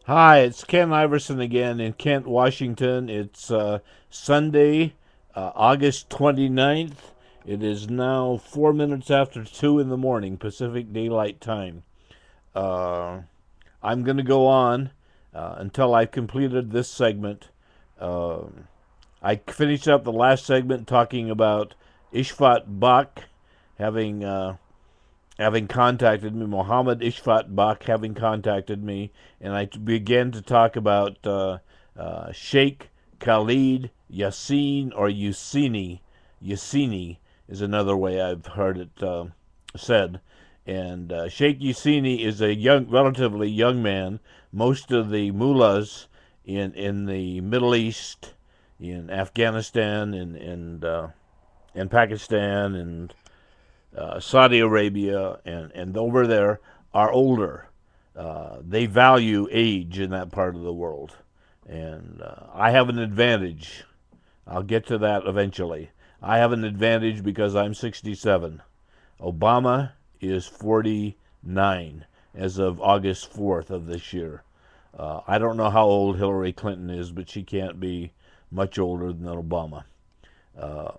Hi, it's Ken Iverson again in Kent, Washington. It's Sunday, August 29th. It is now 4 minutes after 2 in the morning, Pacific Daylight Time. Uh, I'm going to go on until I've completed this segment. Uh, I finished up the last segment talking about Ishfat Bak having contacted me, Mohammed Ishfat Bak having contacted me, and I began to talk about Sheikh Khalid Yassine or Yassini. Yassini is another way I've heard it said. And Sheikh Yassini is a relatively young man. Most of the mullahs in the Middle East, in Afghanistan, and Pakistan, and Saudi Arabia, and over there are older. They value age in that part of the world. And I have an advantage. I'll get to that eventually. I have an advantage because I'm 67. Obama is 49 as of August 4th of this year. I don't know how old Hillary Clinton is, but she can't be much older than Obama. Uh,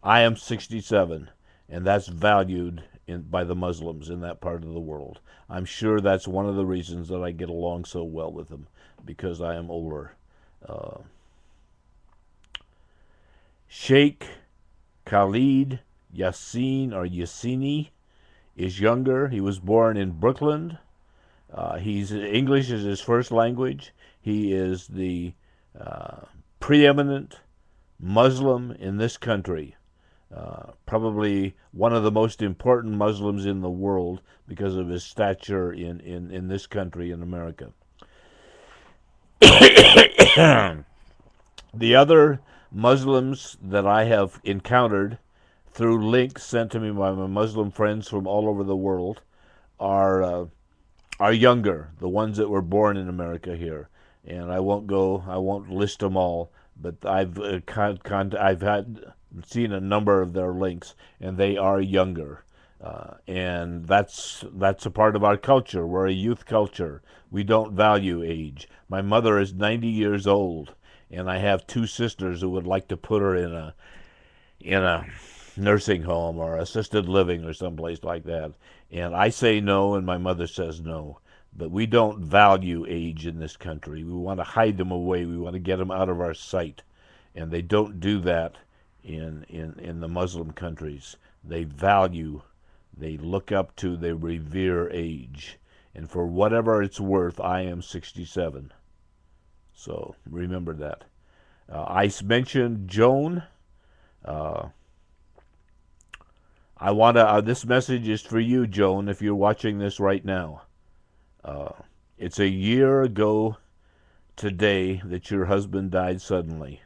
I am 67, and that's valued by the Muslims in that part of the world. I'm sure that's one of the reasons that I get along so well with them, because I am older. Uh, Sheikh Khalid Yassin or Yassini is younger. He was born in Brooklyn. He's English is his first language. He is the preeminent Muslim in this country. Probably one of the most important Muslims in the world because of his stature in this country, in America. The other Muslims that I have encountered through links sent to me by my Muslim friends from all over the world are younger, the ones that were born in America here. And I won't list them all, but I've had seen a number of their links, and they are younger. And that's a part of our culture. We're a youth culture. We don't value age. My mother is 90 years old, and I have two sisters who would like to put her in a nursing home or assisted living or someplace like that. And I say no, and my mother says no. But we don't value age in this country. We want to hide them away. We want to get them out of our sight. And they don't do that in the Muslim countries. They value, they look up to, they revere age. And for whatever it's worth, I am 67. So remember that. I mentioned Joan. Uh, I want to. This message is for you, Joan, if you're watching this right now. Uh, it's a year ago today that your husband died suddenly,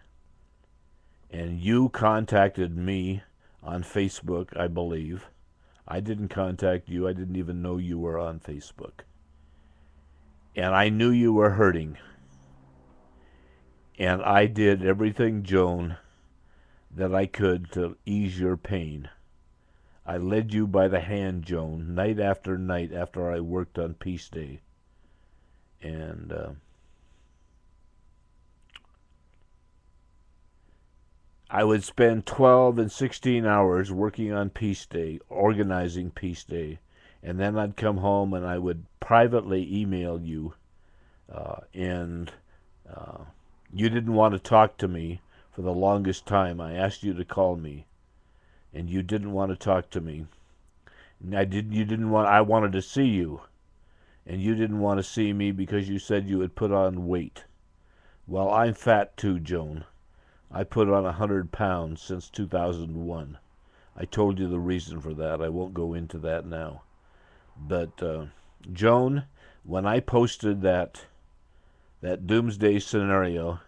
and you contacted me on Facebook, I believe. I didn't contact you. I didn't even know you were on Facebook. And I knew you were hurting. And I did everything, Joan, that I could to ease your pain. I led you by the hand, Joan, night after night after I worked on Peace Day. And I would spend 12 and 16 hours working on Peace Day, organizing Peace Day. And then I'd come home and I would privately email you. And uh, you didn't want to talk to me for the longest time. I asked you to call me, and you didn't want to talk to me. And you didn't want. I wanted to see you, and you didn't want to see me because you said you had put on weight. Well, I'm fat too, Joan. I put on 100 pounds since 2001. I told you the reason for that. I won't go into that now. But Joan, when I posted that Doomsday scenario,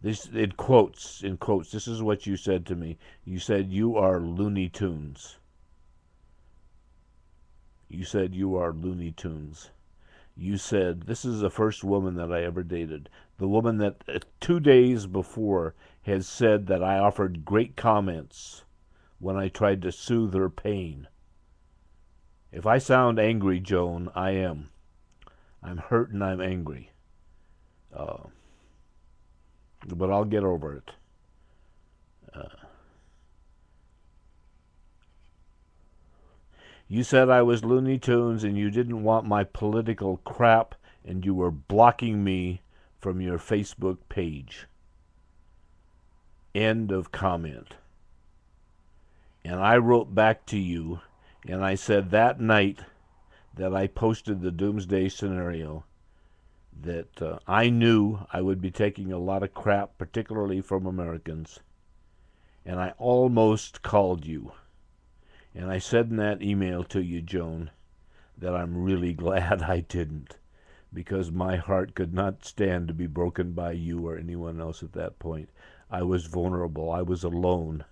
this in quotes, this is what you said to me. You said you are Looney Tunes. You said you are Looney Tunes. You said this is the first woman that I ever dated. The woman that 2 days before had said that I offered great comments when I tried to soothe her pain. If I sound angry, Joan, I am. I'm hurt and I'm angry. But I'll get over it. You said I was Looney Tunes and you didn't want my political crap and you were blocking me from your Facebook page. End of comment. And I wrote back to you and I said that night that I posted the Doomsday scenario that I knew I would be taking a lot of crap, particularly from Americans. And I almost called you. And I said in that email to you, Joan, that I'm really glad I didn't, because my heart could not stand to be broken by you or anyone else at that point. I was vulnerable. I was alone.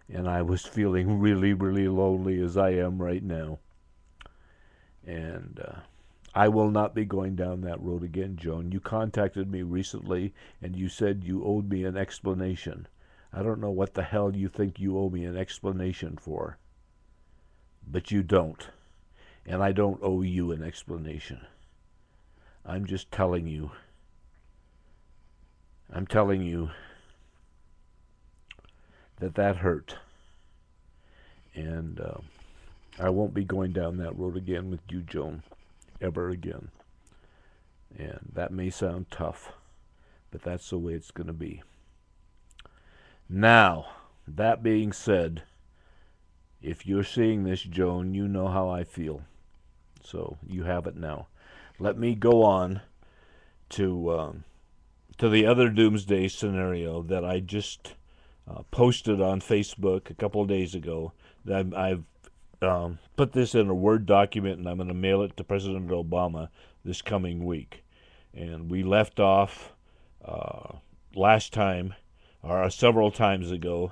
And I was feeling really, really lonely as I am right now. And I will not be going down that road again, Joan. You contacted me recently, and you said you owed me an explanation. I don't know what the hell you think you owe me an explanation for. But you don't. And I don't owe you an explanation. I'm just telling you. I'm telling you that hurt. And I won't be going down that road again with you, Joan, ever again. And that may sound tough, but that's the way it's going to be. Now, that being said, if you're seeing this, Joan, you know how I feel. So you have it now. Let me go on to the other Doomsday scenario that I just posted on Facebook a couple of days ago. I've put this in a Word document, and I'm going to mail it to President Obama this coming week. And we left off last time, or several times ago,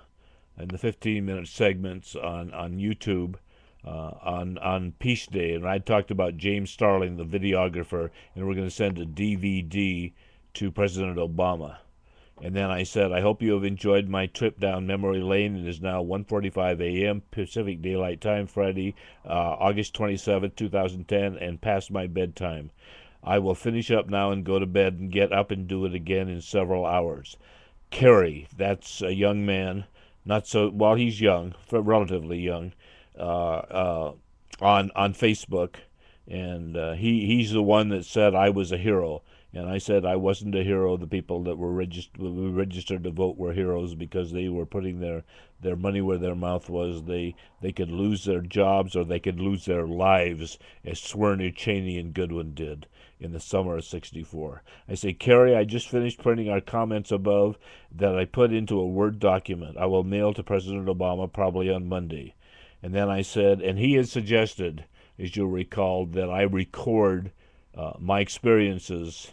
in the 15-minute segments on YouTube on Peace Day, and I talked about James Starling, the videographer, and we're going to send a DVD to President Obama. And then I said, I hope you have enjoyed my trip down memory lane. It is now 1:45 a.m. Pacific Daylight Time, Friday, August 27, 2010, and past my bedtime. I will finish up now and go to bed and get up and do it again in several hours. Kerry, that's a young man. Not so, well, he's young, relatively young, on Facebook, and he's the one that said I was a hero, and I said I wasn't a hero. The people that were registered to vote were heroes because they were putting their money where their mouth was. They could lose their jobs or they could lose their lives, as Swerner, Cheney, and Goodwin did in the summer of '64. I say, Kerry, I just finished printing our comments above that I put into a Word document. I will mail to President Obama probably on Monday. And then I said, and he had suggested, as you'll recall, that I record my experiences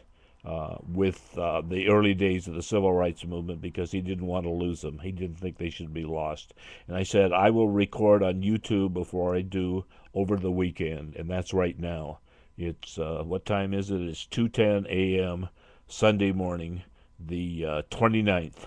with the early days of the civil rights movement because he didn't want to lose them. He didn't think they should be lost. And I said, I will record on YouTube before I do over the weekend, and that's right now. It's, what time is it? It's 2:10 a.m. Sunday morning, the 29th.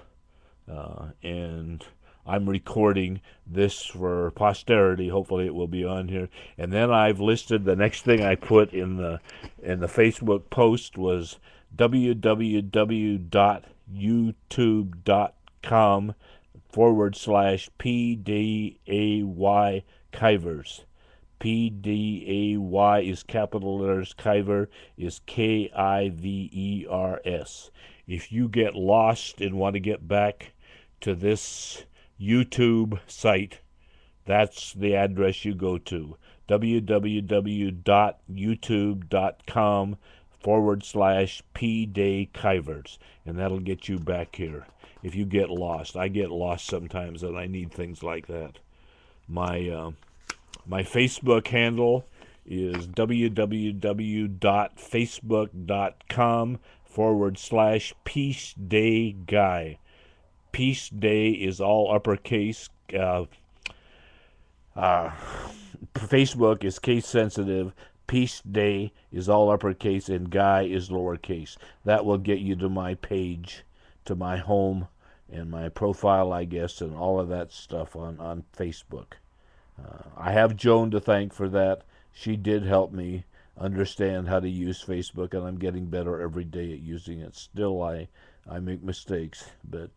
And I'm recording this for posterity. Hopefully it will be on here. And then I've listed the next thing I put in the Facebook post was www.youtube.com/PDAY Kivers. PDAY is capital letters, Kiver is Kivers. If you get lost and want to get back to this YouTube site, that's the address you go to, www.youtube.com/PDAY Kivers, and that'll get you back here. If you get lost, I get lost sometimes, and I need things like that. My Facebook handle is www.facebook.com/Peace Day Guy. Peace Day is all uppercase. Facebook is case sensitive. Peace Day is all uppercase, and Guy is lowercase. That will get you to my page, to my home, and my profile, I guess, and all of that stuff on Facebook. I have Joan to thank for that. She did help me. understand how to use Facebook, and I'm getting better every day at using it. Still, I make mistakes, but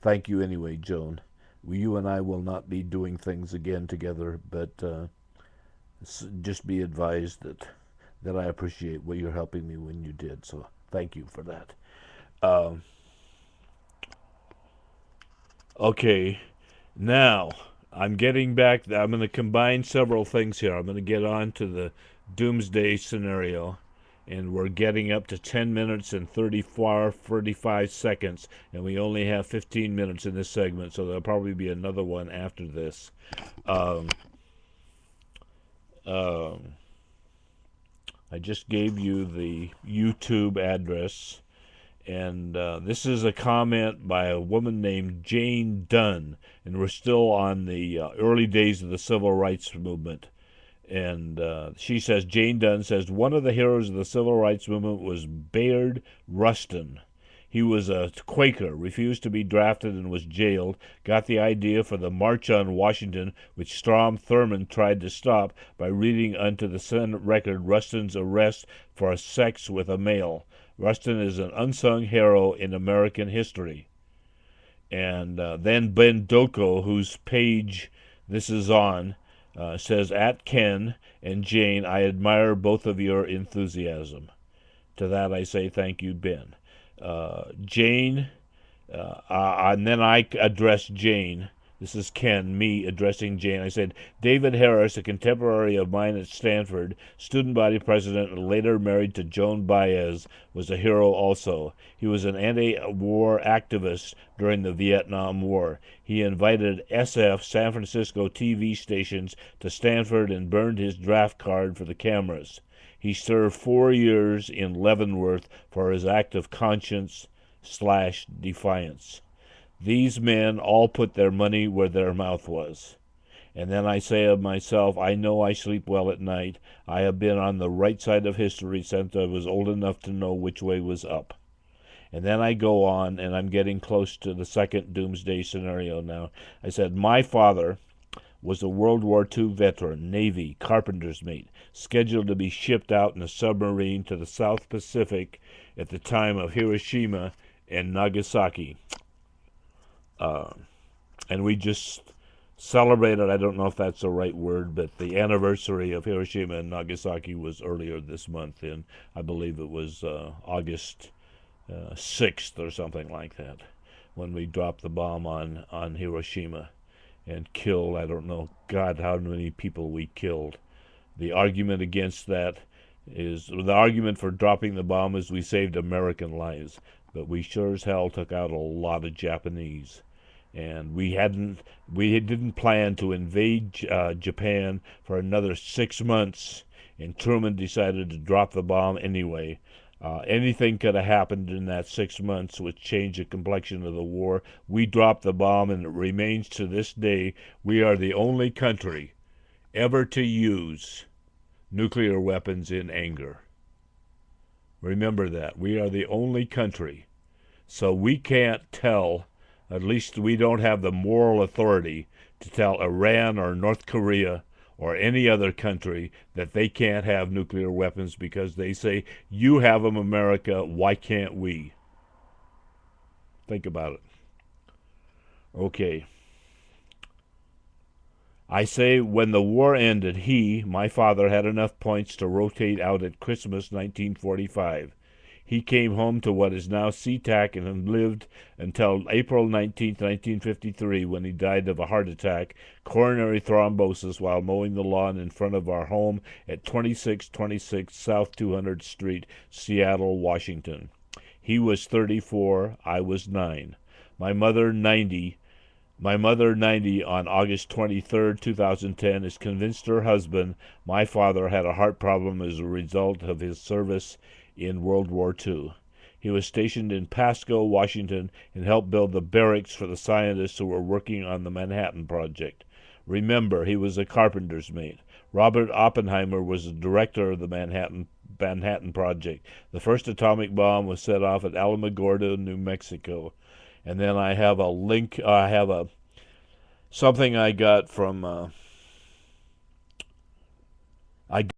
thank you anyway, Joan. You and I will not be doing things again together, but just be advised that I appreciate what you're helping me when you did. So thank you for that. Um, okay, now I'm getting back. I'm going to combine several things here. I'm going to get on to the Doomsday scenario, and we're getting up to 10 minutes and 35 seconds, and we only have 15 minutes in this segment, so there'll probably be another one after this. Um, um, I just gave you the YouTube address, and this is a comment by a woman named Jane Dunn, and we're still on the early days of the civil rights movement. And she says, Jane Dunn says, one of the heroes of the civil rights movement was Bayard Rustin. He was a Quaker, refused to be drafted and was jailed, got the idea for the March on Washington, which Strom Thurmond tried to stop by reading unto the Senate record Rustin's arrest for sex with a male. Rustin is an unsung hero in American history. And then Ben Doko, whose page this is on, says, at Ken and Jane, I admire both of your enthusiasm. To that I say thank you, Ben. Jane, and then I address Jane. This is Ken, me addressing Jane. I said, David Harris, a contemporary of mine at Stanford, student body president and later married to Joan Baez, was a hero also. He was an anti-war activist during the Vietnam War. He invited SF San Francisco TV stations to Stanford and burned his draft card for the cameras. He served 4 years in Leavenworth for his act of conscience/defiance. These men all put their money where their mouth was. And then I say of myself, I know I sleep well at night. I have been on the right side of history since I was old enough to know which way was up. And then I go on, and I'm getting close to the second Doomsday scenario now. I said, my father was a World War II veteran, Navy, carpenter's mate, scheduled to be shipped out in a submarine to the South Pacific at the time of Hiroshima and Nagasaki. And we just celebrated, I don't know if that's the right word, but the anniversary of Hiroshima and Nagasaki was earlier this month, and I believe it was August 6th or something like that, when we dropped the bomb on Hiroshima and killed, I don't know, God, how many people we killed. The argument against that is, the argument for dropping the bomb is we saved American lives, but we sure as hell took out a lot of Japanese. And we didn't plan to invade Japan for another 6 months, and Truman decided to drop the bomb anyway. Anything could have happened in that 6 months which changed the complexion of the war. We dropped the bomb, and it remains to this day. We are the only country ever to use nuclear weapons in anger. Remember that. We are the only country. So we can't tell, at least we don't have the moral authority to tell Iran or North Korea or any other country that they can't have nuclear weapons because they say, you have them, America, why can't we? Think about it. Okay. I say when the war ended, my father, had enough points to rotate out at Christmas 1945. He came home to what is now SeaTac and lived until April 19, 1953, when he died of a heart attack, coronary thrombosis, while mowing the lawn in front of our home at 2626 South 200th Street, Seattle, Washington. He was 34, I was 9. My mother, 90 on August 23, 2010, is convinced her husband, my father, had a heart problem as a result of his service in World War II. He was stationed in Pasco, Washington, and helped build the barracks for the scientists who were working on the Manhattan Project. Remember, he was a carpenter's mate. Robert Oppenheimer was the director of the Manhattan Project. The first atomic bomb was set off at Alamogordo, New Mexico. And then I have a link, something I got from,